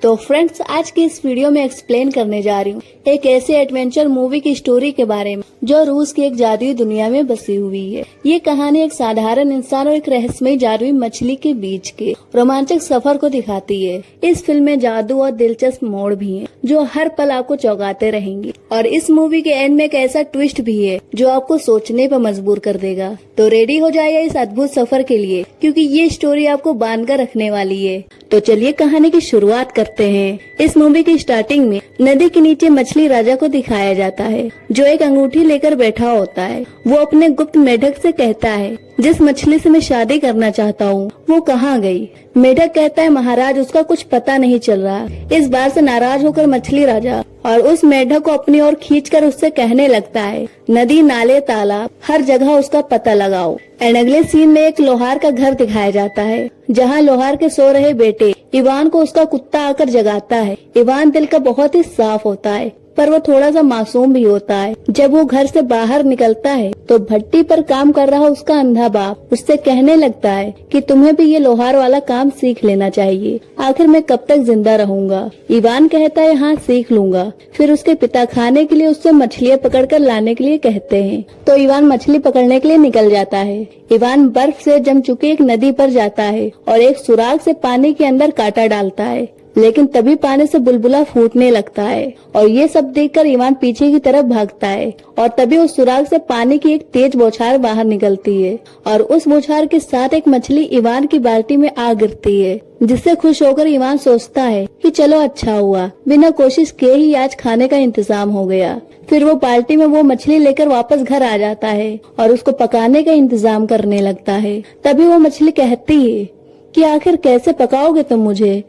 तो फ्रेंड्स, आज की इस वीडियो में एक्सप्लेन करने जा रही हूँ एक ऐसे एडवेंचर मूवी की स्टोरी के बारे में जो रूस की एक जादुई दुनिया में बसी हुई है। ये कहानी एक साधारण इंसान और एक रहस्यमयी जादुई मछली के बीच के रोमांचक सफर को दिखाती है। इस फिल्म में जादू और दिलचस्प मोड़ भी हैं जो हर पल आपको चौंकाते रहेंगे, और इस मूवी के एंड में एक ऐसा ट्विस्ट भी है जो आपको सोचने पर मजबूर कर देगा। तो रेडी हो जाइए इस अद्भुत सफर के लिए, क्योंकि ये स्टोरी आपको बांध कर रखने वाली है। तो चलिए कहानी की शुरुआत करते हैं। इस मूवी की स्टार्टिंग में नदी के नीचे मछली राजा को दिखाया जाता है, जो एक अंगूठी लेकर बैठा होता है। वो अपने गुप्त मेढक से कहता है, जिस मछली से मैं शादी करना चाहता हूँ वो कहाँ गई। मेढक कहता है, महाराज उसका कुछ पता नहीं चल रहा। इस बात से नाराज होकर मछली राजा और उस मेढक को अपनी ओर खींचकर उससे कहने लगता है, नदी नाले तालाब हर जगह उसका पता लगाओ। एंड अगले सीन में एक लोहार का घर दिखाया जाता है, जहाँ लोहार के सो रहे बेटे इवान को उसका कुत्ता आकर जगाता है। इवान दिल का बहुत ही साफ होता है, पर वो थोड़ा सा मासूम भी होता है। जब वो घर से बाहर निकलता है तो भट्टी पर काम कर रहा उसका अंधा बाप उससे कहने लगता है कि तुम्हें भी ये लोहार वाला काम सीख लेना चाहिए, आखिर मैं कब तक जिंदा रहूंगा। इवान कहता है, हाँ सीख लूंगा। फिर उसके पिता खाने के लिए उससे मछलियाँ पकड़कर लाने के लिए कहते हैं, तो इवान मछली पकड़ने के लिए निकल जाता है। इवान बर्फ से जम चुकी एक नदी पर जाता है और एक सुराग से पानी के अंदर कांटा डालता है, लेकिन तभी पानी से बुलबुला फूटने लगता है और ये सब देखकर इवान पीछे की तरफ भागता है, और तभी उस सुराग से पानी की एक तेज बौछार बाहर निकलती है और उस बौछार के साथ एक मछली इवान की बाल्टी में आ गिरती है, जिससे खुश होकर इवान सोचता है कि चलो अच्छा हुआ, बिना कोशिश किए ही आज खाने का इंतजाम हो गया। फिर वो बाल्टी में वो मछली लेकर वापस घर आ जाता है और उसको पकाने का इंतजाम करने लगता है। तभी वो मछली कहती है कि आखिर कैसे पकाओगे तुम मुझे।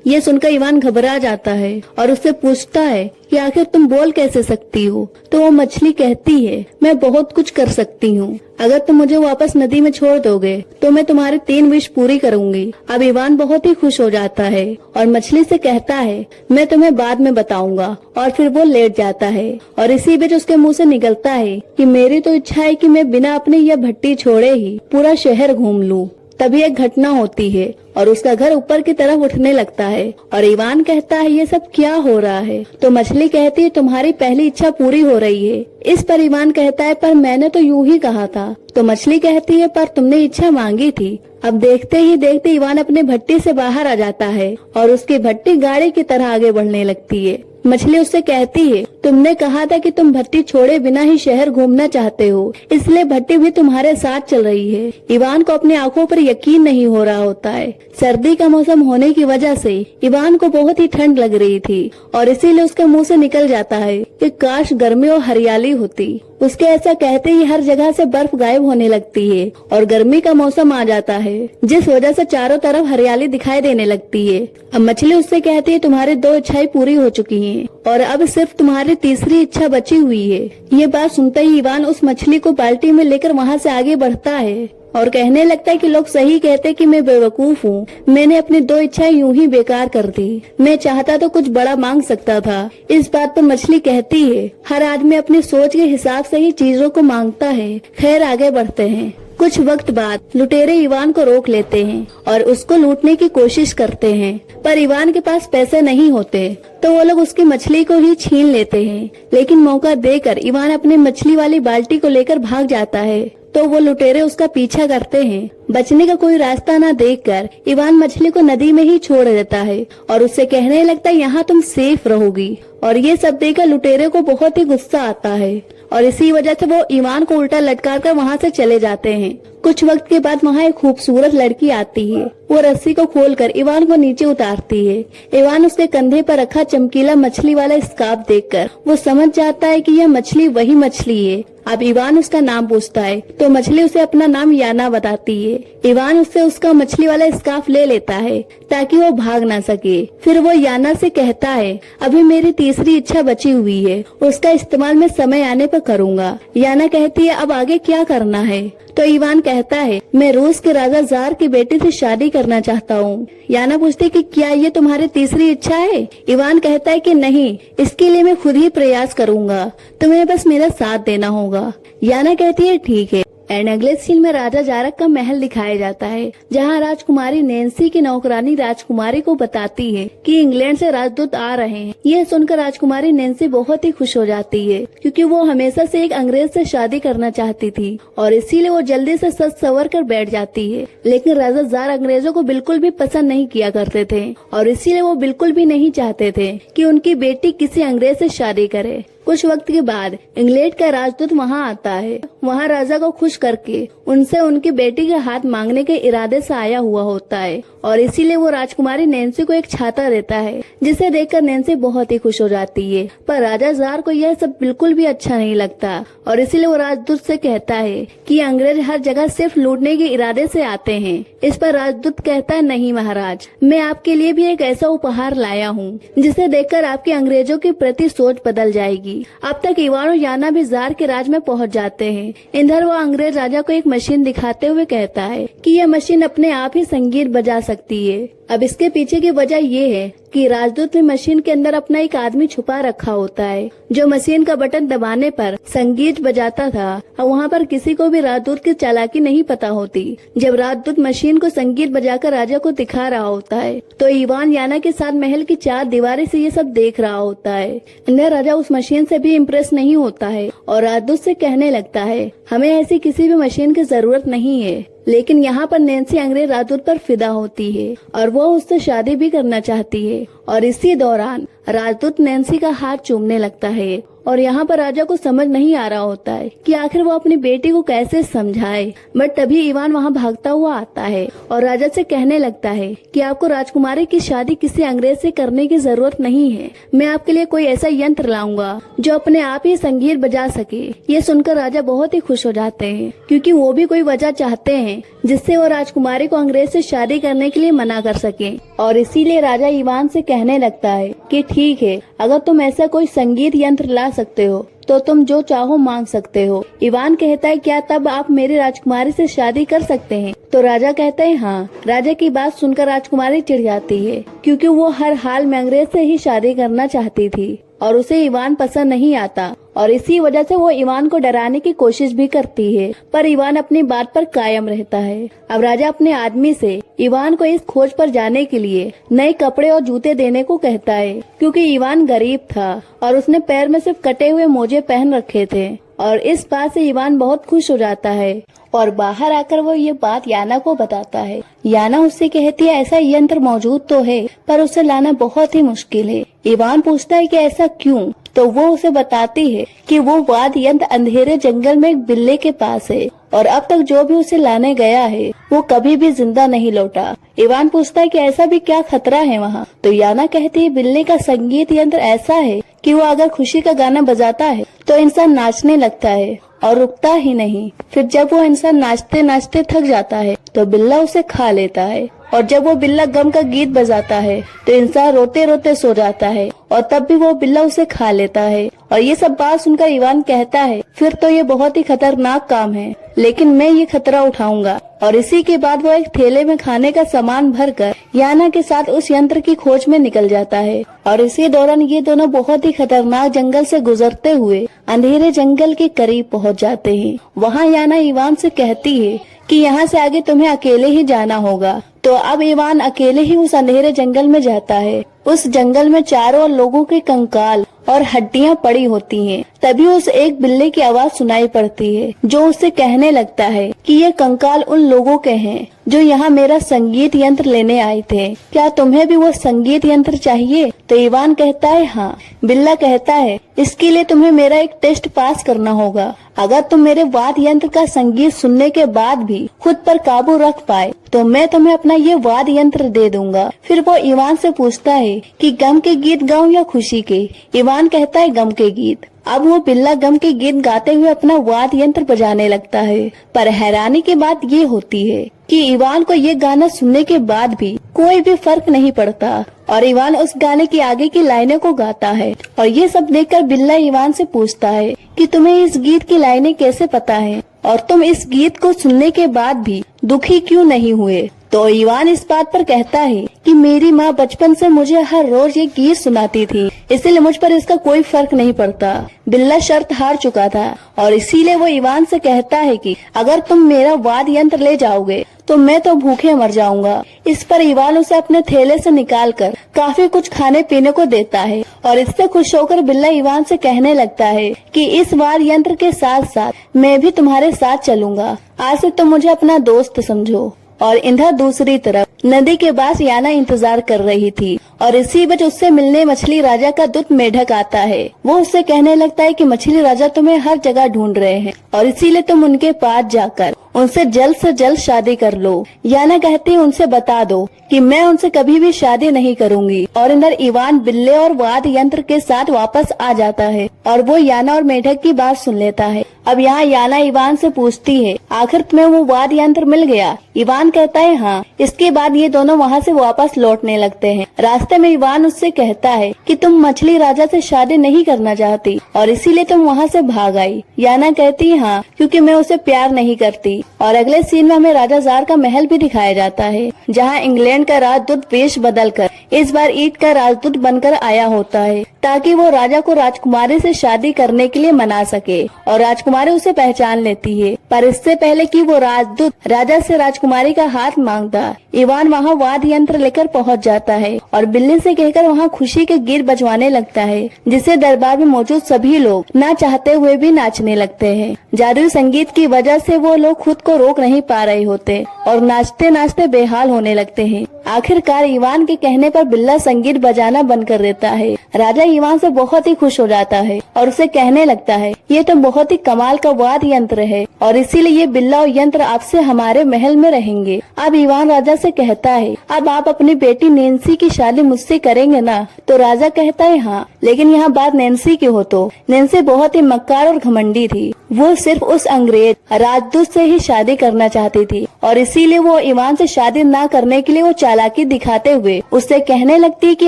ये सुनकर इवान घबरा जाता है और उससे पूछता है कि आखिर तुम बोल कैसे सकती हो। तो वो मछली कहती है, मैं बहुत कुछ कर सकती हूँ, अगर तुम मुझे वापस नदी में छोड़ दोगे तो मैं तुम्हारी 3 विश पूरी करूंगी। अब इवान बहुत ही खुश हो जाता है और मछली से कहता है, मैं तुम्हें बाद में बताऊंगा, और फिर वो लेट जाता है। और इसी बीच उसके मुंह से निकलता है कि मेरी तो इच्छा है कि मैं बिना अपनी यह भट्टी छोड़े ही पूरा शहर घूम लूं। तभी एक घटना होती है और उसका घर ऊपर की तरफ उठने लगता है और इवान कहता है, ये सब क्या हो रहा है। तो मछली कहती है, तुम्हारी पहली इच्छा पूरी हो रही है। इस पर इवान कहता है, पर मैंने तो यूं ही कहा था। तो मछली कहती है, पर तुमने इच्छा मांगी थी। अब देखते ही देखते इवान अपने भट्टी से बाहर आ जाता है और उसकी भट्टी गाड़ी की तरह आगे बढ़ने लगती है। मछली उससे कहती है, तुमने कहा था कि तुम भट्टी छोड़े बिना ही शहर घूमना चाहते हो, इसलिए भट्टी भी तुम्हारे साथ चल रही है। इवान को अपनी आंखों पर यकीन नहीं हो रहा होता है। सर्दी का मौसम होने की वजह से इवान को बहुत ही ठंड लग रही थी और इसीलिए उसके मुंह से निकल जाता है कि काश गर्मी और हरियाली होती। उसके ऐसा कहते ही हर जगह से बर्फ गायब होने लगती है और गर्मी का मौसम आ जाता है, जिस वजह से चारों तरफ हरियाली दिखाई देने लगती है। अब मछली उससे कहती है, तुम्हारी 2 इच्छाएं पूरी हो चुकी हैं और अब सिर्फ तुम्हारी तीसरी इच्छा बची हुई है। ये बात सुनते ही इवान उस मछली को बाल्टी में लेकर वहाँ से आगे बढ़ता है और कहने लगता है कि लोग सही कहते कि मैं बेवकूफ हूँ, मैंने अपनी 2 इच्छाएं यूं ही बेकार कर दी। मैं चाहता तो कुछ बड़ा मांग सकता था। इस बात पर मछली कहती है, हर आदमी अपनी सोच के हिसाब से ही चीजों को मांगता है। खैर आगे बढ़ते हैं। कुछ वक्त बाद लुटेरे इवान को रोक लेते हैं और उसको लूटने की कोशिश करते हैं, पर इवान के पास पैसे नहीं होते, तो वो लोग उसकी मछली को ही छीन लेते हैं। लेकिन मौका देकर इवान अपनी मछली वाली बाल्टी को लेकर भाग जाता है, तो वो लुटेरे उसका पीछा करते हैं। बचने का कोई रास्ता न देखकर इवान मछली को नदी में ही छोड़ देता है और उससे कहने लगता है, यहाँ तुम सेफ रहोगी। और ये सब देखकर लुटेरे को बहुत ही गुस्सा आता है और इसी वजह से वो इवान को उल्टा लटका कर वहाँ से चले जाते हैं। कुछ वक्त के बाद वहाँ एक खूबसूरत लड़की आती है। वो रस्सी को खोलकर इवान को नीचे उतारती है। इवान उसके कंधे पर रखा चमकीला मछली वाला स्कार्फ देखकर वो समझ जाता है कि यह मछली वही मछली है। अब इवान उसका नाम पूछता है तो मछली उसे अपना नाम याना बताती है। इवान उससे उसका मछली वाला स्कार्फ ले लेता है ताकि वो भाग ना सके। फिर वो याना से कहता है, अभी मेरी तीसरी इच्छा बची हुई है, उसका इस्तेमाल मैं समय आने पर करूँगा। याना कहती है, अब आगे क्या करना है। तो इवान कहता है, मैं रूस के राजा जार की बेटी से शादी करना चाहता हूँ। याना पूछती कि क्या ये तुम्हारी तीसरी इच्छा है। इवान कहता है कि नहीं, इसके लिए मैं खुद ही प्रयास करूँगा, तुम्हें बस मेरा साथ देना होगा। याना कहती है, ठीक है। एंड अगले सीन में राजा जारक का महल दिखाया जाता है, जहाँ राजकुमारी नैन्सी की नौकरानी राजकुमारी को बताती है कि इंग्लैंड से राजदूत आ रहे हैं। यह सुनकर राजकुमारी नैन्सी बहुत ही खुश हो जाती है, क्योंकि वो हमेशा से एक अंग्रेज से शादी करना चाहती थी और इसीलिए वो जल्दी से सज संवर कर बैठ जाती है। लेकिन राजा जार अंग्रेजों को बिल्कुल भी पसंद नहीं किया करते थे और इसीलिए वो बिल्कुल भी नहीं चाहते थे कि उनकी बेटी किसी अंग्रेज से शादी करे। कुछ वक्त के बाद इंग्लैंड का राजदूत वहां आता है। वहां राजा को खुश करके उनसे उनकी बेटी के हाथ मांगने के इरादे से आया हुआ होता है और इसीलिए वो राजकुमारी नैन्सी को एक छाता देता है, जिसे देखकर नैन्सी बहुत ही खुश हो जाती है। पर राजा जार को यह सब बिल्कुल भी अच्छा नहीं लगता और इसीलिए वो राजदूत से कहता है कि अंग्रेज हर जगह सिर्फ लूटने के इरादे से आते हैं। इस पर राजदूत कहता है, नहीं महाराज, मैं आपके लिए भी एक ऐसा उपहार लाया हूँ जिसे देखकर आपकी अंग्रेजों के प्रति सोच बदल जाएगी। अब तक इवान और याना भी जार के राज में पहुंच जाते हैं। इधर वो अंग्रेज राजा को एक मशीन दिखाते हुए कहता है कि यह मशीन अपने आप ही संगीत बजा सकती है। अब इसके पीछे की वजह ये है कि राजदूत ने मशीन के अंदर अपना एक आदमी छुपा रखा होता है, जो मशीन का बटन दबाने पर संगीत बजाता था और वहाँ पर किसी को भी राजदूत की चालाकी नहीं पता होती। जब राजदूत मशीन को संगीत बजाकर राजा को दिखा रहा होता है तो इवान याना के साथ महल की 4 दीवारें से ये सब देख रहा होता है। अंदर राजा उस मशीन से भी इम्प्रेस नहीं होता है और राजदूत से कहने लगता है, हमें ऐसी किसी भी मशीन की जरूरत नहीं है। लेकिन यहाँ पर नैन्सी अंग्रेज राजदूत पर फिदा होती है और वो उससे शादी भी करना चाहती है और इसी दौरान राजदूत नैन्सी का हाथ चूमने लगता है और यहाँ पर राजा को समझ नहीं आ रहा होता है कि आखिर वो अपनी बेटी को कैसे समझाए। बट तभी इवान वहाँ भागता हुआ आता है और राजा से कहने लगता है कि आपको राजकुमारी की शादी किसी अंग्रेज से करने की जरूरत नहीं है। मैं आपके लिए कोई ऐसा यंत्र लाऊंगा जो अपने आप ही संगीत बजा सके। ये सुनकर राजा बहुत ही खुश हो जाते हैं, क्योंकि वो भी कोई वजह चाहते हैं जिससे वो राजकुमारी को अंग्रेज से शादी करने के लिए मना कर सके। और इसीलिए राजा इवान से कहने लगता है कि ठीक है, अगर तुम ऐसा कोई संगीत यंत्र ला सकते हो तो तुम जो चाहो मांग सकते हो। इवान कहता है, क्या तब आप मेरी राजकुमारी से शादी कर सकते हैं? तो राजा कहता है, हाँ। राजा की बात सुनकर राजकुमारी चिढ़ जाती है, क्योंकि वो हर हाल में अंग्रेज से ही शादी करना चाहती थी और उसे इवान पसंद नहीं आता और इसी वजह से वो इवान को डराने की कोशिश भी करती है, पर इवान अपनी बात पर कायम रहता है। अब राजा अपने आदमी से इवान को इस खोज पर जाने के लिए नए कपड़े और जूते देने को कहता है, क्योंकि इवान गरीब था और उसने पैर में सिर्फ कटे हुए मोजे पहन रखे थे। और इस बात से इवान बहुत खुश हो जाता है और बाहर आकर वो ये बात याना को बताता है। याना उससे कहती है, ऐसा यंत्र मौजूद तो है पर उसे लाना बहुत ही मुश्किल है। इवान पूछता है कि ऐसा क्यों? तो वो उसे बताती है कि वो वाद्य यंत्र अंधेरे जंगल में एक बिल्ले के पास है और अब तक जो भी उसे लाने गया है वो कभी भी जिंदा नहीं लौटा। इवान पूछता है कि ऐसा भी क्या खतरा है वहाँ? तो याना कहती है, बिल्ले का संगीत यंत्र ऐसा है कि वो अगर खुशी का गाना बजाता है तो इंसान नाचने लगता है और रुकता ही नहीं। फिर जब वो इंसान नाचते नाचते थक जाता है तो बिल्ला उसे खा लेता है और जब वो बिल्ला गम का गीत बजाता है तो इंसान रोते रोते सो जाता है और तब भी वो बिल्ला उसे खा लेता है। और ये सब बात सुनकर इवान कहता है, फिर तो ये बहुत ही खतरनाक काम है, लेकिन मैं ये खतरा उठाऊंगा। और इसी के बाद वो एक थैले में खाने का सामान भरकर याना के साथ उस यंत्र की खोज में निकल जाता है। और इसी दौरान ये दोनों बहुत ही खतरनाक जंगल से गुजरते हुए अंधेरे जंगल के करीब पहुंच जाते हैं। वहाँ याना इवान से कहती है कि यहाँ से आगे तुम्हें अकेले ही जाना होगा। तो अब इवान अकेले ही उस अंधेरे जंगल में जाता है। उस जंगल में चारों ओर लोगों के कंकाल और हड्डियां पड़ी होती हैं। तभी उसे एक बिल्ले की आवाज सुनाई पड़ती है, जो उससे कहने लगता है कि ये कंकाल उन लोगों के हैं जो यहाँ मेरा संगीत यंत्र लेने आए थे। क्या तुम्हें भी वो संगीत यंत्र चाहिए? तो इवान कहता है, हाँ। बिल्ला कहता है, इसके लिए तुम्हें मेरा एक टेस्ट पास करना होगा। अगर तुम मेरे वाद्य यंत्र का संगीत सुनने के बाद भी खुद पर काबू रख पाए तो मैं तुम्हें अपना ये वाद्य यंत्र दे दूंगा। फिर वो इवान से पूछता है कि गम के गीत गाऊं या खुशी के? इवान कहता है, गम के गीत। अब वो बिल्ला गम के गीत गाते हुए अपना वाद्य यंत्र बजाने लगता है। पर हैरानी की बात ये होती है कि इवान को ये गाना सुनने के बाद भी कोई भी फर्क नहीं पड़ता और इवान उस गाने की आगे की लाइनें को गाता है। और ये सब देखकर बिल्ला इवान से पूछता है कि तुम्हें इस गीत की लाइनें कैसे पता है और तुम इस गीत को सुनने के बाद भी दुखी क्यों नहीं हुए? तो इवान इस बात पर कहता है कि मेरी माँ बचपन से मुझे हर रोज ये गीत सुनाती थी, इसलिए मुझ पर इसका कोई फर्क नहीं पड़ता। बिल्ला शर्त हार चुका था और इसीलिए वो इवान से कहता है कि अगर तुम मेरा वाद्य यंत्र ले जाओगे तो मैं तो भूखे मर जाऊंगा। इस पर इवान उसे अपने थैले से निकालकर काफी कुछ खाने पीने को देता है और इससे खुश होकर बिल्ला इवान से कहने लगता है कि इस वाद्य यंत्र के साथ साथ मैं भी तुम्हारे साथ चलूंगा। आज से तुम मुझे अपना दोस्त समझो। और इधर दूसरी तरफ नदी के पास याना इंतजार कर रही थी और इसी बीच उससे मिलने मछली राजा का दूत मेढक आता है। वो उससे कहने लगता है कि मछली राजा तुम्हें हर जगह ढूंढ रहे हैं और इसीलिए तुम उनके पास जाकर उनसे जल्द से जल्द शादी कर लो। याना कहती है उनसे बता दो कि मैं उनसे कभी भी शादी नहीं करूंगी। और इधर इवान बिल्ले और वाद्य यंत्र के साथ वापस आ जाता है और वो याना और मेढक की बात सुन लेता है। अब यहाँ याना इवान से पूछती है आखिर तुम्हें वो वाद्य यंत्र मिल गया? इवान कहता है हाँ। इसके बाद ये दोनों वहाँ से वापस लौटने लगते हैं। रास्ते में इवान उससे कहता है कि तुम मछली राजा से शादी नहीं करना चाहती और इसीलिए तुम वहाँ से भाग आई। याना कहती है हाँ, क्योंकि मैं उसे प्यार नहीं करती। और अगले सीन में हमें राजा जार का महल भी दिखाया जाता है जहाँ इंग्लैंड का राजदूत वेश बदलकर इस बार ईट का राजदूत बनकर आया होता है ताकि वो राजा को राजकुमारी से शादी करने के लिए मना सके। और राजकुमारी उसे पहचान लेती है, पर इससे पहले कि वो राजदूत राजा से राजकुमारी का हाथ मांगता, इवान वहाँ वाद्य यंत्र लेकर पहुँच जाता है और बिल्ली से कहकर वहाँ खुशी के गीत बजवाने लगता है जिसे दरबार में मौजूद सभी लोग ना चाहते हुए भी नाचने लगते हैं। जादुई संगीत की वजह से वो लोग खुद को रोक नहीं पा रहे होते और नाचते नाचते बेहाल होने लगते हैं। आखिरकार इवान के कहने पर बिल्ला संगीत बजाना बंद कर देता है। राजा इवान से बहुत ही खुश हो जाता है और उसे कहने लगता है ये तो बहुत ही कमाल का वाद्य यंत्र है और इसीलिए ये बिल्ला और यंत्र आपसे हमारे महल में रहेंगे। अब इवान राजा से कहता है अब आप अपनी बेटी नैन्सी की शादी मुझसे करेंगे ना? तो राजा कहता है हाँ, लेकिन यहाँ बात नैन्सी की हो तो नैन्सी बहुत ही मक्कार और घमंडी थी। वो सिर्फ उस अंग्रेज राजदूत से ही शादी करना चाहती थी और इसीलिए वो इवान से शादी ना करने के लिए वो चालाकी दिखाते हुए उससे कहने लगती है कि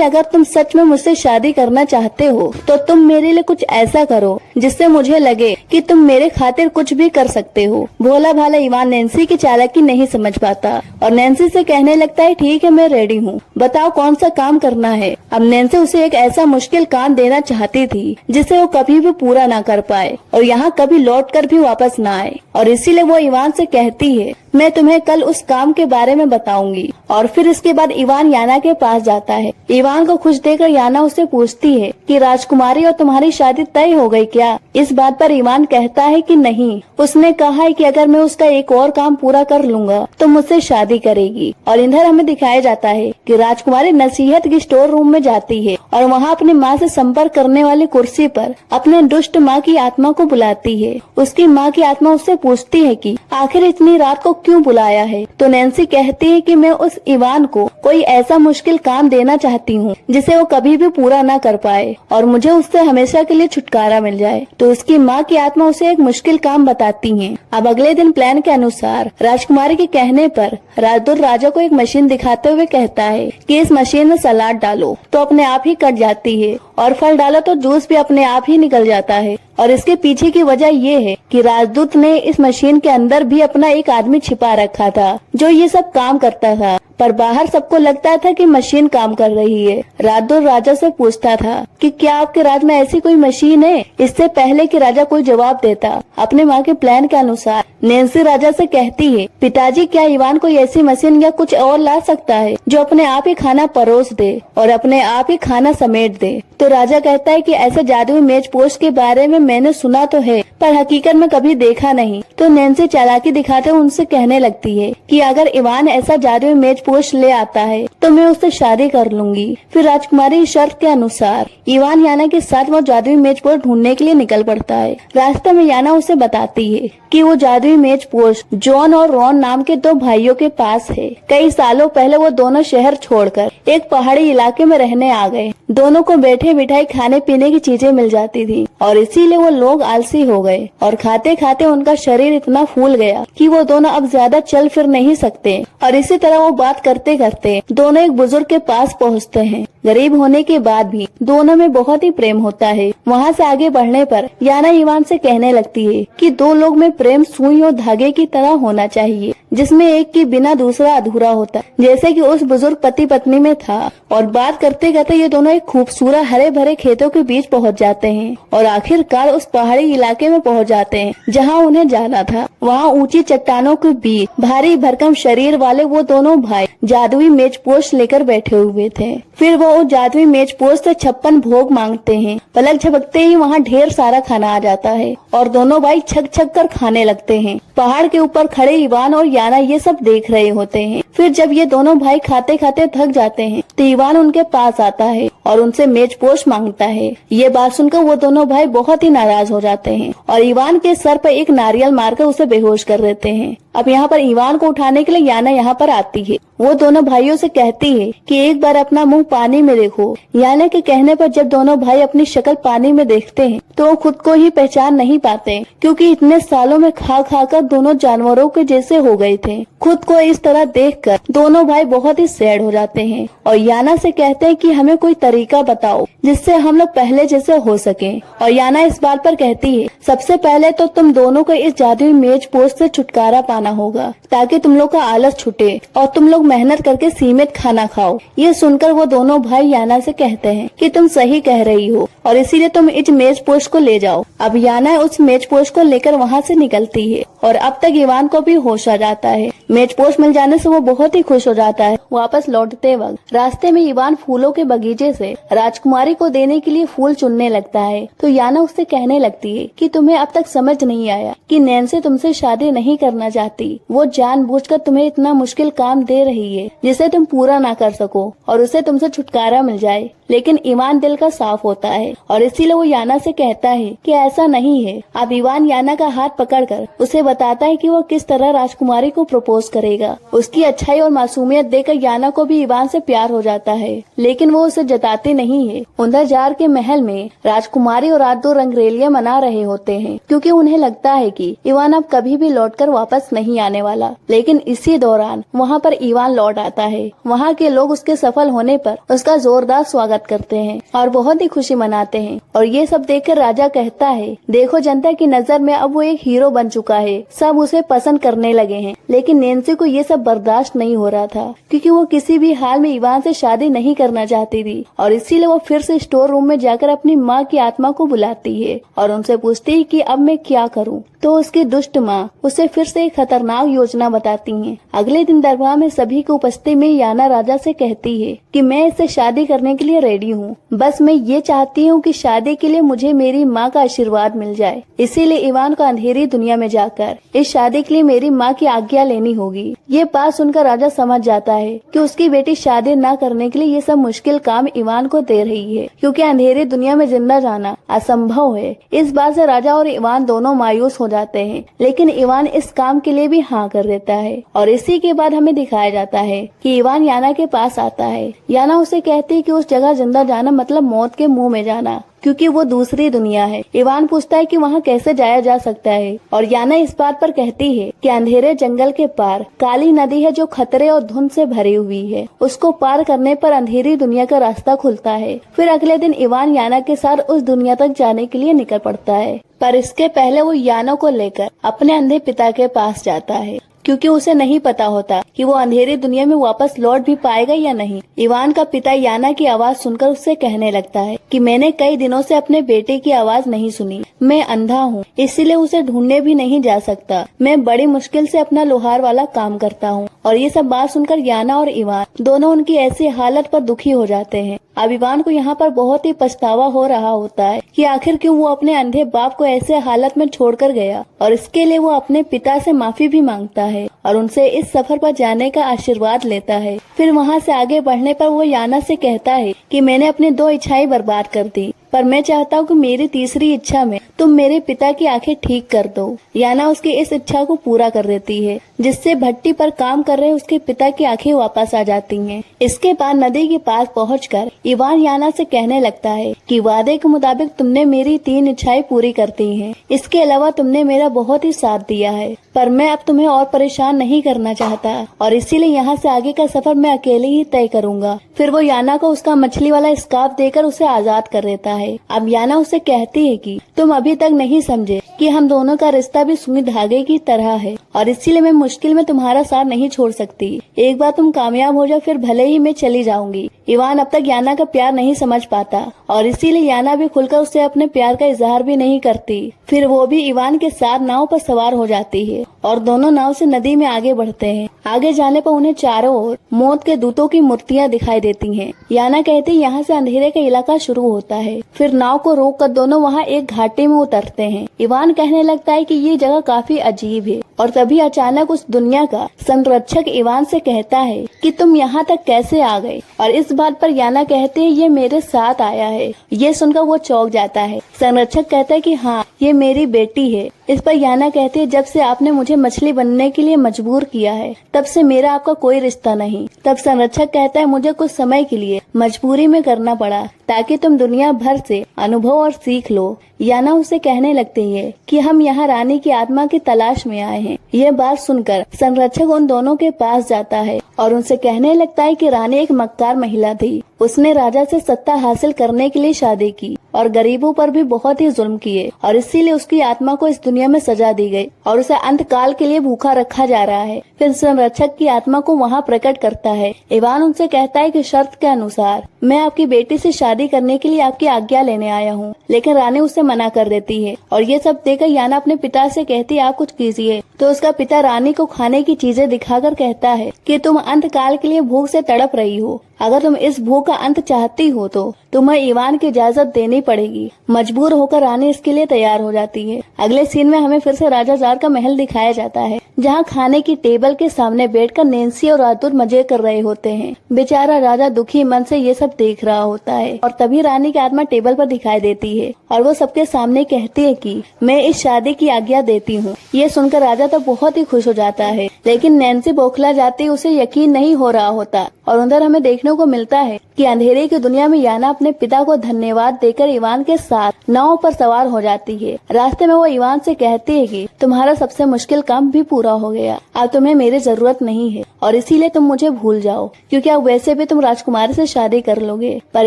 अगर तुम सच में मुझसे शादी करना चाहते हो तो तुम मेरे लिए कुछ ऐसा करो जिससे मुझे लगे कि तुम मेरे खातिर कुछ भी कर सकते हो। भोला भाला इवान नैन्सी की चालाकी नहीं समझ पाता और नैन्सी से कहने लगता है ठीक है, मैं रेडी हूँ, बताओ कौन सा काम करना है। अब नैन्सी उसे एक ऐसा मुश्किल काम देना चाहती थी जिसे वो कभी भी पूरा ना कर पाए और यहाँ कभी लौट कर भी वापस ना आए और इसीलिए वो इवान से कहती है मैं तुम्हें कल उस काम के बारे में बताऊंगी। और फिर इसके बाद इवान याना के पास जाता है। इवान को खुश देखकर याना उससे पूछती है कि राजकुमारी और तुम्हारी शादी तय हो गई क्या? इस बात पर इवान कहता है कि नहीं, उसने कहा है कि अगर मैं उसका एक और काम पूरा कर लूंगा तो मुझसे शादी करेगी। और इधर हमें दिखाया जाता है कि राजकुमारी नसीहत की स्टोर रूम में जाती है और वहाँ अपनी माँ से संपर्क करने वाली कुर्सी पर अपने दुष्ट माँ की आत्मा को बुलाती है। उसकी माँ की आत्मा उससे पूछती है कि आखिर इतनी रात को क्यों बुलाया है? तो नैन्सी कहती है कि मैं उस इवान को कोई ऐसा मुश्किल काम देना चाहती हूँ जिसे वो कभी भी पूरा ना कर पाए और मुझे उससे हमेशा के लिए छुटकारा मिल जाए। तो उसकी माँ की आत्मा उसे एक मुश्किल काम बताती है। अब अगले दिन प्लान के अनुसार राजकुमारी के कहने पर राजदूत राजा को एक मशीन दिखाते हुए कहता है कि इस मशीन में सलाद डालो तो अपने आप ही कट जाती है और फल डालो तो जूस भी अपने आप ही निकल जाता है। और इसके पीछे की वजह ये है कि राजदूत ने इस मशीन के अंदर भी अपना एक आदमी छिपा रखा था जो ये सब काम करता था, पर बाहर सबको लगता था कि मशीन काम कर रही है। राजदूत राजा से पूछता था कि क्या आपके राज में ऐसी कोई मशीन है? इससे पहले कि राजा कोई जवाब देता, अपने माँ के प्लान के अनुसार नैन्सी राजा से कहती है पिताजी क्या इवान कोई ऐसी मशीन या कुछ और ला सकता है जो अपने आप ही खाना परोस दे और अपने आप ही खाना समेट दे? तो राजा कहता है कि ऐसे जादुई मेज पोस्ट के बारे में मैंने सुना तो है पर हकीकत में कभी देखा नहीं। तो नैन्सी चालाकी दिखाते हुए उनसे कहने लगती है कि अगर इवान ऐसा जादुई मेज पोस्ट ले आता है तो मैं उससे शादी कर लूंगी। फिर राजकुमारी शर्त के अनुसार इवान याना के साथ वो जादुई मेज पोस्ट ढूंढने के लिए निकल पड़ता है। रास्ते में याना उसे बताती है कि वो जादुई मेज पोस्ट जॉन और रॉन नाम के दो भाइयों के पास है। कई सालों पहले वो दोनों शहर छोड़कर एक पहाड़ी इलाके में रहने आ गए। दोनों को बैठे बिठाए खाने पीने की चीजें मिल जाती थी और इसीलिए वो लोग आलसी हो गए और खाते खाते उनका शरीर इतना फूल गया कि वो दोनों अब ज्यादा चल फिर नहीं सकते। और इसी तरह वो बात करते करते दोनों एक बुजुर्ग के पास पहुँचते हैं गरीब होने के बाद भी दोनों में बहुत ही प्रेम होता है। वहाँ से आगे बढ़ने पर याना इवान से कहने लगती है कि दो लोग में प्रेम सुई और धागे की तरह होना चाहिए, जिसमें एक के बिना दूसरा अधूरा होता, जैसे कि उस बुजुर्ग पति पत्नी में था। और बात करते करते ये दोनों एक खूबसूरत हरे भरे खेतों के बीच पहुंच जाते हैं और आखिरकार उस पहाड़ी इलाके में पहुंच जाते हैं जहां उन्हें जाना था। वहां ऊंची चट्टानों के बीच भारी भरकम शरीर वाले वो दोनों भाई जादुई मेजपोश लेकर बैठे हुए थे। फिर वो उस जादुई मेजपोश से 56 भोग मांगते हैं। पलक झपकते ही वहाँ ढेर सारा खाना आ जाता है और दोनों भाई छक छक कर खाने लगते हैं। पहाड़ के ऊपर खड़े इवान और याना ये सब देख रहे होते हैं। फिर जब ये दोनों भाई खाते खाते थक जाते हैं तो इवान उनके पास आता है और उनसे मेजपोश मांगता है। ये बात सुनकर वो दोनों भाई बहुत ही नाराज हो जाते हैं और इवान के सर पर एक नारियल मारकर उसे बेहोश कर देते हैं। अब यहाँ पर इवान को उठाने के लिए याना यहाँ पर आती है। वो दोनों भाइयों से कहती है कि एक बार अपना मुंह पानी में देखो। याना के कहने पर जब दोनों भाई अपनी शक्ल पानी में देखते हैं तो वो खुद को ही पहचान नहीं पाते, क्योंकि इतने सालों में खा खा कर दोनों जानवरों के जैसे हो गए थे। खुद को इस तरह देखकर दोनों भाई बहुत ही सैड हो जाते हैं और याना से कहते हैं कि हमें कोई तरीका बताओ जिससे हम लोग पहले जैसे हो सके। और याना इस बात पर कहती है सबसे पहले तो तुम दोनों को इस जादुई मेजपोश से छुटकारा पाना होगा ताकि तुम लोग का आलस छूटे और तुम लोग मेहनत करके सीमित खाना खाओ। ये सुनकर वो दोनों भाई याना से कहते हैं कि तुम सही कह रही हो और इसीलिए तुम इस मेजपोश को ले जाओ। अब याना उस मेजपोश को लेकर वहाँ से निकलती है और अब तक इवान को भी होश आ जाता है। मेजपोश मिल जाने से वो बहुत ही खुश हो जाता है। वापस लौटते वक्त रास्ते में इवान फूलों के बगीचे से राजकुमारी को देने के लिए फूल चुनने लगता है तो याना उससे कहने लगती है कि तुम्हें अब तक समझ नहीं आया कि नैन्सी तुमसे शादी नहीं करना चाहती। वो जानबूझकर तुम्हें इतना मुश्किल काम दे रही है जिसे तुम पूरा ना कर सको और उसे तुमसे छुटकारा मिल जाए। लेकिन इवान दिल का साफ होता है और इसीलिए वो याना से कहता है कि ऐसा नहीं है। अब इवान याना का हाथ पकड़कर उसे बताता है कि वो किस तरह राजकुमारी को प्रपोज करेगा। उसकी अच्छाई और मासूमियत देखकर याना को भी इवान से प्यार हो जाता है, लेकिन वो उसे जताती नहीं है। उधर जार के महल में राजकुमारी और रात दो रंगरेलियां मना रहे होते हैं, क्योंकि उन्हें लगता है कि इवान अब कभी भी लौटकर वापस नहीं आने वाला। लेकिन इसी दौरान वहाँ पर इवान लौट आता है। वहाँ के लोग उसके सफल होने पर उसका जोरदार स्वागत करते हैं और बहुत ही खुशी मनाते हैं। और ये सब देखकर राजा कहता है देखो जनता की नजर में अब वो एक हीरो बन चुका है, सब उसे पसंद करने लगे हैं। लेकिन नैन्सी को ये सब बर्दाश्त नहीं हो रहा था, क्योंकि वो किसी भी हाल में इवान से शादी नहीं करना चाहती थी और इसीलिए वो फिर से स्टोर रूम में जाकर अपनी माँ की आत्मा को बुलाती है और उनसे पूछती है कि अब मैं क्या करूँ। तो उसकी दुष्ट माँ उसे फिर से एक खतरनाक योजना बताती है। अगले दिन दरबार में सभी की उपस्थिति में याना राजा से कहती है कि मैं इससे शादी करने के लिए रेडी हूँ, बस मैं ये चाहती हूँ कि शादी के लिए मुझे मेरी माँ का आशीर्वाद मिल जाए। इसीलिए इवान को अंधेरी दुनिया में जाकर इस शादी के लिए मेरी माँ की आज्ञा लेनी होगी। ये बात सुनकर राजा समझ जाता है कि उसकी बेटी शादी न करने के लिए ये सब मुश्किल काम इवान को दे रही है, क्योंकि अंधेरी दुनिया में जिंदा जाना असंभव है। इस बात से राजा और इवान दोनों मायूस हो जाते हैं, लेकिन इवान इस काम के लिए भी हाँ कर देता है। और इसी के बाद हमें दिखाया जाता है कि इवान याना के पास आता है। याना उसे कहती है कि उस जगह जिंदा जाना मतलब मौत के मुंह में जाना, क्योंकि वो दूसरी दुनिया है। इवान पूछता है कि वहाँ कैसे जाया जा सकता है और याना इस बात पर कहती है कि अंधेरे जंगल के पार काली नदी है जो खतरे और धुंध से भरी हुई है। उसको पार करने पर अंधेरी दुनिया का रास्ता खुलता है। फिर अगले दिन इवान याना के साथ उस दुनिया तक जाने के लिए निकल पड़ता है, पर इसके पहले वो याना को लेकर अपने अंधे पिता के पास जाता है, क्योंकि उसे नहीं पता होता कि वो अंधेरी दुनिया में वापस लौट भी पाएगा या नहीं। इवान का पिता याना की आवाज सुनकर उससे कहने लगता है कि मैंने कई दिनों से अपने बेटे की आवाज नहीं सुनी, मैं अंधा हूँ, इसीलिए उसे ढूंढने भी नहीं जा सकता। मैं बड़ी मुश्किल से अपना लोहार वाला काम करता हूँ। और ये सब बात सुनकर याना और इवान दोनों उनकी ऐसी हालत पर दुखी हो जाते हैं। अब इवान को यहाँ पर बहुत ही पछतावा हो रहा होता है कि आखिर क्यों वो अपने अंधे बाप को ऐसे हालत में छोड़कर गया, और इसके लिए वो अपने पिता से माफी भी मांगता है और उनसे इस सफर पर जाने का आशीर्वाद लेता है। फिर वहाँ से आगे बढ़ने पर वो याना से कहता है कि मैंने अपनी 2 इच्छाएं बर्बाद कर दी, पर मैं चाहता हूँ कि मेरी तीसरी इच्छा में तुम मेरे पिता की आंखें ठीक कर दो। याना उसकी इस इच्छा को पूरा कर देती है, जिससे भट्टी पर काम कर रहे उसके पिता की आंखें वापस आ जाती हैं। इसके बाद नदी के पास पहुंचकर इवान याना से कहने लगता है कि वादे के मुताबिक तुमने मेरी 3 इच्छाएं पूरी कर दी हैं। इसके अलावा तुमने मेरा बहुत ही साथ दिया है, पर मैं अब तुम्हें और परेशान नहीं करना चाहता और इसीलिए यहाँ से आगे का सफर मैं अकेले ही तय करूंगा। फिर वो याना को उसका मछली वाला स्कार्फ देकर उसे आजाद कर देता है। अब याना उसे कहती है कि तुम अभी तक नहीं समझे कि हम दोनों का रिश्ता भी सुई धागे की तरह है और इसीलिए मैं मुश्किल में तुम्हारा साथ नहीं छोड़ सकती। एक बार तुम कामयाब हो जाओ फिर भले ही मैं चली जाऊंगी। इवान अब तक याना का प्यार नहीं समझ पाता और इसीलिए याना भी खुलकर उससे अपने प्यार का इजहार भी नहीं करती। फिर वो भी इवान के साथ नाव पर सवार हो जाती है और दोनों नाव से नदी में आगे बढ़ते हैं। आगे जाने पर उन्हें चारों ओर मौत के दूतों की मूर्तियां दिखाई देती हैं। याना कहती है यहाँ से अंधेरे का इलाका शुरू होता है। फिर नाव को रोककर दोनों वहाँ एक घाटी में उतरते हैं। इवान कहने लगता है कि ये जगह काफी अजीब है और तभी अचानक उस दुनिया का संरक्षक इवान से कहता है कि तुम यहाँ तक कैसे आ गए, और इस बात पर याना कहते हैं ये मेरे साथ आया है। ये सुनकर वो चौंक जाता है। संरक्षक कहता है कि हाँ ये मेरी बेटी है। इस पर याना कहती है जब से आपने मुझे मछली बनने के लिए मजबूर किया है तब से मेरा आपका कोई रिश्ता नहीं। तब संरक्षक कहता है मुझे कुछ समय के लिए मजबूरी में करना पड़ा ताकि तुम दुनिया भर से अनुभव और सीख लो। याना उसे कहने लगती है कि हम यहाँ रानी की आत्मा की तलाश में आए हैं। ये बात सुनकर संरक्षक उन दोनों के पास जाता है और उनसे कहने लगता है कि रानी एक मक्कार महिला थी। उसने राजा से सत्ता हासिल करने के लिए शादी की और गरीबों पर भी बहुत ही जुल्म किए और इसीलिए उसकी आत्मा को इस दुनिया में सजा दी गई और उसे अंत काल के लिए भूखा रखा जा रहा है। फिर संरक्षक की आत्मा को वहाँ प्रकट करता है। इवान उनसे कहता है कि शर्त के अनुसार मैं आपकी बेटी से शादी करने के लिए आपकी आज्ञा लेने आया हूँ, लेकिन रानी उसे मना कर देती है। और ये सब देखकर याना अपने पिता से कहती है आप कुछ कीजिए। तो उसका पिता रानी को खाने की चीजें दिखाकर कहता है कि तुम अंत काल के लिए भूख से तड़प रही हो। अगर तुम इस भूख का अंत चाहती हो तो तुम्हें इवान की इजाजत देनी पड़ेगी। मजबूर होकर रानी इसके लिए तैयार हो जाती है। अगले सीन में हमें फिर से राजा जार का महल दिखाया जाता है जहाँ खाने की टेबल के सामने बैठकर नैन्सी और राजदूत मजे कर रहे होते हैं। बेचारा राजा दुखी मन से ये सब देख रहा होता है और तभी रानी की आत्मा टेबल पर दिखाई देती है और वो सबके सामने कहती है कि मैं इस शादी की आज्ञा देती हूँ। ये सुनकर राजा तो बहुत ही खुश हो जाता है, लेकिन नैन्सी बौखला जाती उसे यकीन नहीं हो रहा होता। और उधर हमें देखने को मिलता है कि अंधेरे की दुनिया में याना अपने पिता को धन्यवाद देकर इवान के साथ नाव पर सवार हो जाती है। रास्ते में वो इवान से कहती है कि तुम्हारा सबसे मुश्किल काम भी पूरा हो गया, अब तुम्हें मेरी जरूरत नहीं है और इसीलिए तुम मुझे भूल जाओ, क्योंकि अब वैसे भी तुम राजकुमारी से शादी कर लोगे। पर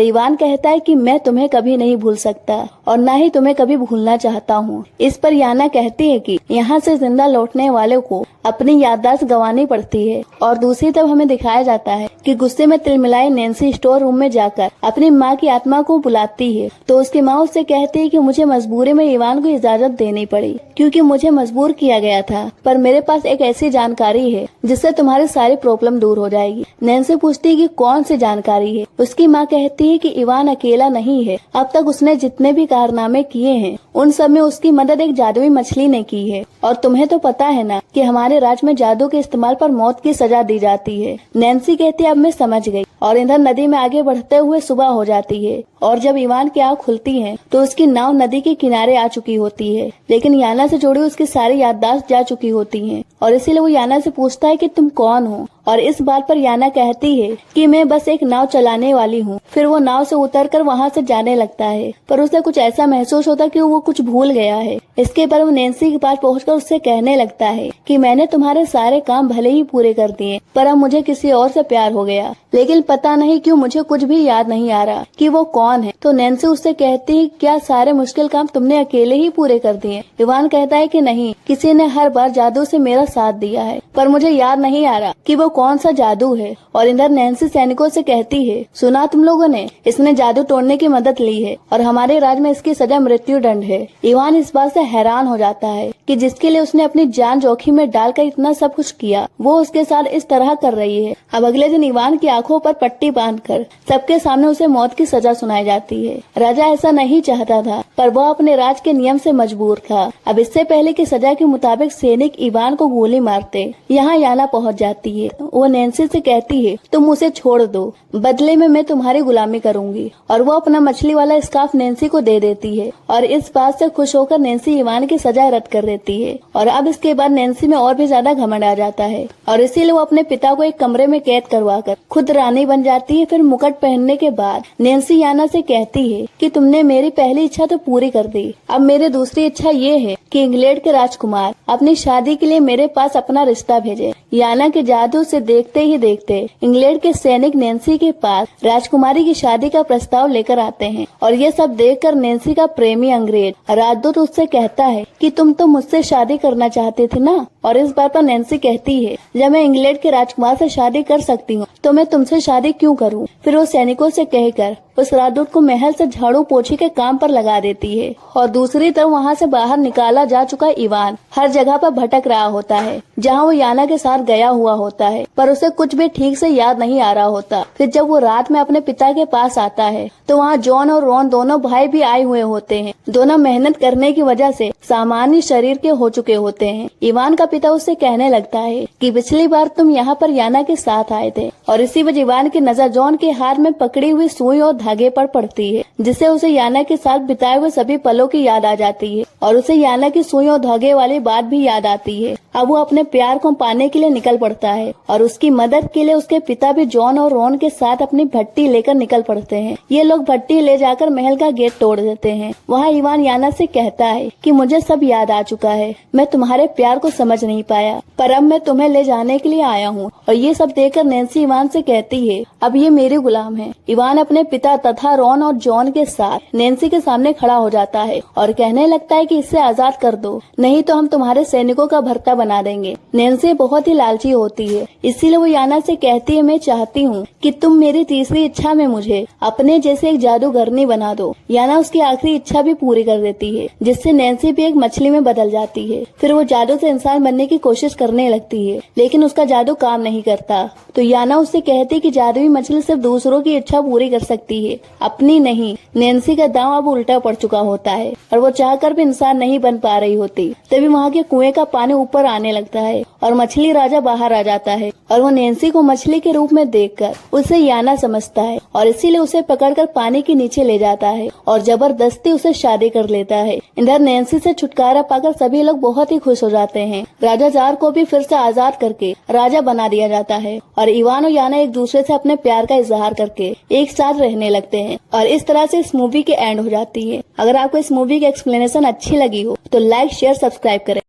इवान कहता है कि मैं तुम्हें कभी नहीं भूल सकता और न ही तुम्हें कभी भूलना चाहता हूँ। इस पर याना कहती है कि यहाँ से जिंदा लौटने वालों को अपनी याददाश्त गंवानी पड़ती है। और दूसरी तरफ हमें दिखाया जाता है कि गुस्से में तिलमिलाई नैन्सी स्टोर रूम में जाकर अपनी माँ की आत्मा को बुलाती है। तो उसकी माँ उससे कहती है कि मुझे मजबूरी में इवान को इजाजत देनी पड़ी क्योंकि मुझे मजबूर किया गया था, पर मेरे पास एक ऐसी जानकारी है जिससे तुम्हारी सारी प्रॉब्लम दूर हो जाएगी। नैन्सी पूछती है कि कौन सी जानकारी है। उसकी माँ कहती है कि इवान अकेला नहीं है, अब तक उसने जितने भी कारनामे किए हैं उन सब में उसकी मदद एक जादुई मछली ने की है। और तुम्हें तो पता है ना कि हमारे राज्य में जादू के इस्तेमाल पर मौत की सजा दी जाती है। नैन्सी कहती है अब मैं समझ गई। और इधर नदी में आगे बढ़ते हुए सुबह हो जाती है और जब इवान की आँख खुलती है तो उसकी नाव नदी के किनारे आ चुकी होती है, लेकिन याना से जुड़ी उसकी सारी याददाश्त जा चुकी होती हैं। और इसीलिए वो याना से पूछता है कि तुम कौन हो। और इस बात पर याना कहती है कि मैं बस एक नाव चलाने वाली हूँ। फिर वो नाव से उतरकर वहाँ से जाने लगता है, पर उसे कुछ ऐसा महसूस होता कि वो कुछ भूल गया है। इसके पर वो नैन्सी के पास पहुंचकर उससे कहने लगता है कि मैंने तुम्हारे सारे काम भले ही पूरे कर दिए, पर अब मुझे किसी और से प्यार हो गया, लेकिन पता नहीं क्यों मुझे कुछ भी याद नहीं आ रहा कि वो कौन है। तो नैन्सी उससे कहती है क्या सारे मुश्किल काम तुमने अकेले ही पूरे कर दिए। इवान कहता है कि नहीं, किसी ने हर बार जादू से मेरा साथ दिया है, पर मुझे याद नहीं आ रहा कि वो कौन सा जादू है। और इधर नैन्सी सैनिकों से कहती है सुना तुम लोगों ने, इसने जादू तोड़ने की मदद ली है और हमारे राज्य में इसकी सजा मृत्यु दंड है। इवान इस बात से हैरान हो जाता है कि जिसके लिए उसने अपनी जान जोखिम में डालकर इतना सब कुछ किया वो उसके साथ इस तरह कर रही है। अब अगले दिन इवान की आंखों पर पट्टी बांधकर सबके सामने उसे मौत की सजा सुनाई जाती है। राजा ऐसा नहीं चाहता था, पर वह अपने राज के नियम से मजबूर था। अब इससे पहले की सजा के मुताबिक सैनिक इवान को गोली मारते यहाँ याना पहुँच जाती है। वो नैन्सी से कहती है तुम उसे छोड़ दो, बदले में मैं तुम्हारी गुलामी करूंगी। और वो अपना मछली वाला स्कार्फ नैन्सी को दे देती है और इस बात से खुश होकर नैन्सी इवान की सजा रद्द कर देती है। और अब इसके बाद नैन्सी में और भी ज्यादा घमंड आ जाता है और इसीलिए वो अपने पिता को एक कमरे में कैद करवाकर खुद रानी बन जाती है। फिर मुकुट पहनने के बाद नैन्सी याना से कहती है कि तुमने मेरी पहली इच्छा तो पूरी कर दी, अब मेरी दूसरी इच्छा ये है कि इंग्लैंड के राजकुमार अपनी शादी के लिए मेरे पास अपना रिश्ता भेजे। याना के जादू उसे देखते ही देखते इंग्लैंड के सैनिक नैन्सी के पास राजकुमारी की शादी का प्रस्ताव लेकर आते हैं और ये सब देखकर नैन्सी का प्रेमी अंग्रेज राजदूत उससे कहता है कि तुम तो मुझसे शादी करना चाहते थे ना। और इस बात पर नैन्सी कहती है, जब मैं इंग्लैंड के राजकुमार से शादी कर सकती हूँ तो मैं तुमसे शादी क्यों करूँ। फिर वो सैनिकों से कहकर उस राजदूत को महल से झाड़ू पोछी के काम पर लगा देती है। और दूसरी तरफ वहाँ से बाहर निकाला जा चुका इवान हर जगह पर भटक रहा होता है जहाँ वो याना के साथ गया हुआ होता है, पर उसे कुछ भी ठीक से याद नहीं आ रहा होता। फिर जब वो रात में अपने पिता के पास आता है तो वहाँ जॉन और रॉन दोनों भाई भी आए हुए होते हैं। दोनों मेहनत करने की वजह से सामान्य शरीर के हो चुके होते हैं। इवान का पिता उससे कहने लगता है कि पिछली बार तुम यहाँ पर याना के साथ आए थे, और इसी वजह इवान की नजर जॉन के हाथ में पकड़ी हुई सुई और धागे पर पड़ती है, जिससे उसे याना के साथ बिताए हुए सभी पलों की याद आ जाती है और उसे याना की सुई और धागे वाली बात भी याद आती है। अब वो अपने प्यार को पाने के लिए निकल पड़ता है और उसकी मदद के लिए उसके पिता भी जॉन और रॉन के साथ अपनी भट्टी लेकर निकल पड़ते हैं। ये लोग भट्टी ले जाकर महल का गेट तोड़ देते हैं। वहाँ इवान याना से कहता है कि मुझे सब याद आ चुका है, मैं तुम्हारे प्यार को समझ नहीं पाया, पर अब मैं तुम्हें ले जाने के लिए आया हूँ। और ये सब देखकर नैन्सी इवान से कहती है, अब ये मेरे गुलाम है। इवान अपने पिता तथा रॉन और जॉन के साथ नैन्सी के सामने खड़ा हो जाता है और कहने लगता है कि इसे आजाद कर दो, नहीं तो हम तुम्हारे सैनिकों का भर्ता बना देंगे। नैन्सी बहुत ही लालची होती है, इसीलिए वो याना से कहती है, मैं चाहती हूँ कि तुम मेरी तीसरी इच्छा में मुझे अपने जैसे एक जादूगरनी बना दो। याना उसकी आखिरी इच्छा भी पूरी कर देती है, जिससे नैन्सी भी एक मछली में बदल जाती है। फिर वो जादू से इंसान बनने की कोशिश करने लगती है, लेकिन उसका जादू काम नहीं करता। तो याना उससे कहती है कि जादुई मछली सिर्फ दूसरों की इच्छा पूरी कर सकती है, अपनी नहीं। नैन्सी का दांव अब उल्टा पड़ चुका होता है और वो चाहकर भी इंसान नहीं बन पा रही होती। तभी वहाँ के कुएं का पानी ऊपर आने लगता है और मछली राजा बाहर आ जाता है और वो नैन्सी को मछली के रूप में देखकर उसे याना समझता है और इसीलिए उसे पकड़कर पानी के नीचे ले जाता है और जबरदस्ती उसे शादी कर लेता है। इधर नैन्सी से छुटकारा पाकर सभी लोग बहुत ही खुश हो जाते हैं। राजा जार को भी फिर से आजाद करके राजा बना दिया जाता है और इवान और याना एक दूसरे से अपने प्यार का इजहार करके एक साथ रहने लगते हैं। और इस तरह से इस मूवी की एंड हो जाती है। अगर आपको इस मूवी की एक्सप्लेनेशन अच्छी लगी हो तो लाइक शेयर सब्सक्राइब करें।